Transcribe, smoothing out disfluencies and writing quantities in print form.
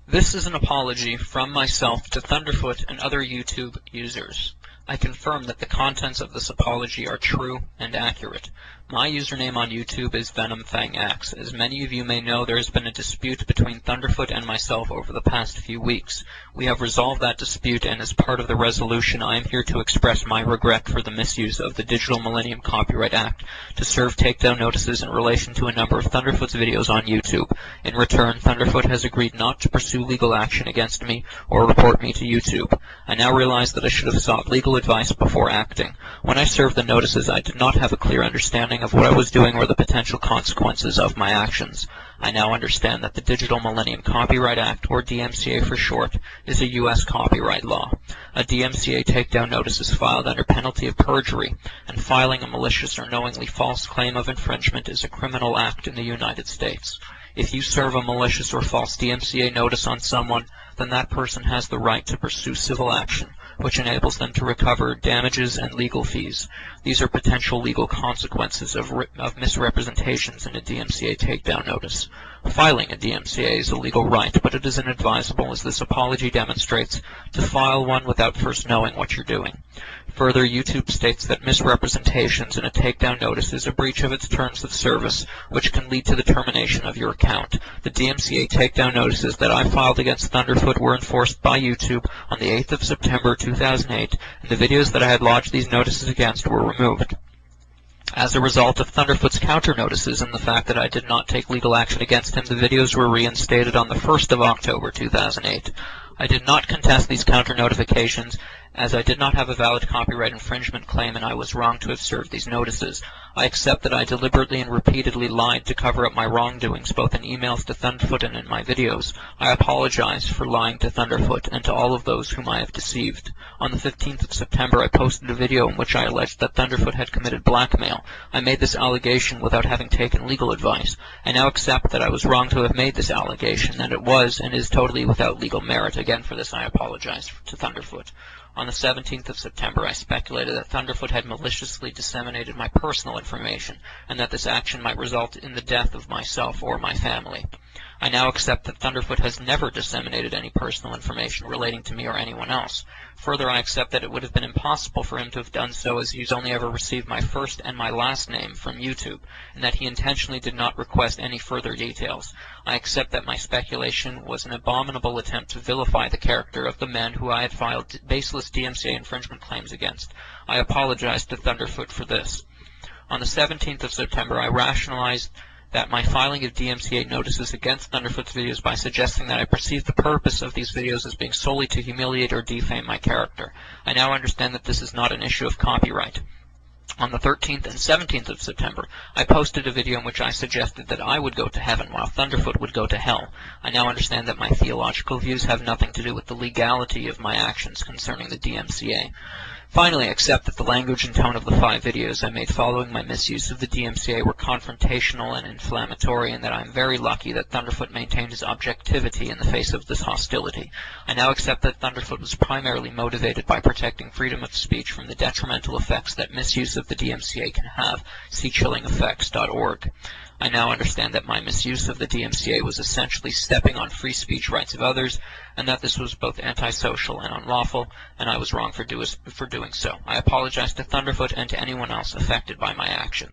This is an apology from myself to Thunderfoot and other YouTube users. I confirm that the contents of this apology are true and accurate. My username on YouTube is Venomfangx. As many of you may know, there has been a dispute between Thunderfoot and myself over the past few weeks. We have resolved that dispute, and as part of the resolution, I am here to express my regret for the misuse of the Digital Millennium Copyright Act to serve takedown notices in relation to a number of Thunderfoot's videos on YouTube. In return, Thunderfoot has agreed not to pursue legal action against me or report me to YouTube. I now realize that I should have sought legal advice before acting. When I served the notices, I did not have a clear understanding of what I was doing or the potential consequences of my actions. I now understand that the Digital Millennium Copyright Act, or DMCA for short, is a U.S. copyright law. A DMCA takedown notice is filed under penalty of perjury, and filing a malicious or knowingly false claim of infringement is a criminal act in the United States. If you serve a malicious or false DMCA notice on someone, then that person has the right to pursue civil action, which enables them to recover damages and legal fees. These are potential legal consequences of misrepresentations in a DMCA takedown notice. Filing a DMCA is a legal right, but it is inadvisable, as this apology demonstrates, to file one without first knowing what you're doing. Further, YouTube states that misrepresentations in a takedown notice is a breach of its terms of service, which can lead to the termination of your account. The DMCA takedown notices that I filed against Thunderfoot were enforced by YouTube on the 8th of September 2008, and the videos that I had lodged these notices against were removed. As a result of Thunderfoot's counter notices and the fact that I did not take legal action against him, the videos were reinstated on the 1st of October 2008. I did not contest these counter notifications, as I did not have a valid copyright infringement claim and I was wrong to have served these notices. I accept that I deliberately and repeatedly lied to cover up my wrongdoings, both in emails to Thunderfoot and in my videos. I apologize for lying to Thunderfoot and to all of those whom I have deceived. On the 15th of September, I posted a video in which I alleged that Thunderfoot had committed blackmail. I made this allegation without having taken legal advice. I now accept that I was wrong to have made this allegation, and it was and is totally without legal merit. Again, for this I apologize to Thunderfoot. On the 17th of September, I speculated that Thunderfoot had maliciously disseminated my personal information, and that this action might result in the death of myself or my family. I now accept that Thunderfoot has never disseminated any personal information relating to me or anyone else. Further, I accept that it would have been impossible for him to have done so, as he's only ever received my first and my last name from YouTube, and that he intentionally did not request any further details. I accept that my speculation was an abominable attempt to vilify the character of the man who I had filed baseless DMCA infringement claims against. I apologize to Thunderfoot for this. On the 17th of September, I rationalized that my filing of DMCA notices against Thunderfoot's videos by suggesting that I perceived the purpose of these videos as being solely to humiliate or defame my character. I now understand that this is not an issue of copyright. On the 13th and 17th of September, I posted a video in which I suggested that I would go to heaven while Thunderfoot would go to hell. I now understand that my theological views have nothing to do with the legality of my actions concerning the DMCA. Finally, I accept that the language and tone of the 5 videos I made following my misuse of the DMCA were confrontational and inflammatory, and that I am very lucky that Thunderfoot maintained his objectivity in the face of this hostility. I now accept that Thunderfoot was primarily motivated by protecting freedom of speech from the detrimental effects that misuse of the DMCA can have. See chillingeffects.org. I now understand that my misuse of the DMCA was essentially stepping on free speech rights of others, and that this was both antisocial and unlawful, and I was wrong for doing so. I apologize to Thunderfoot and to anyone else affected by my action.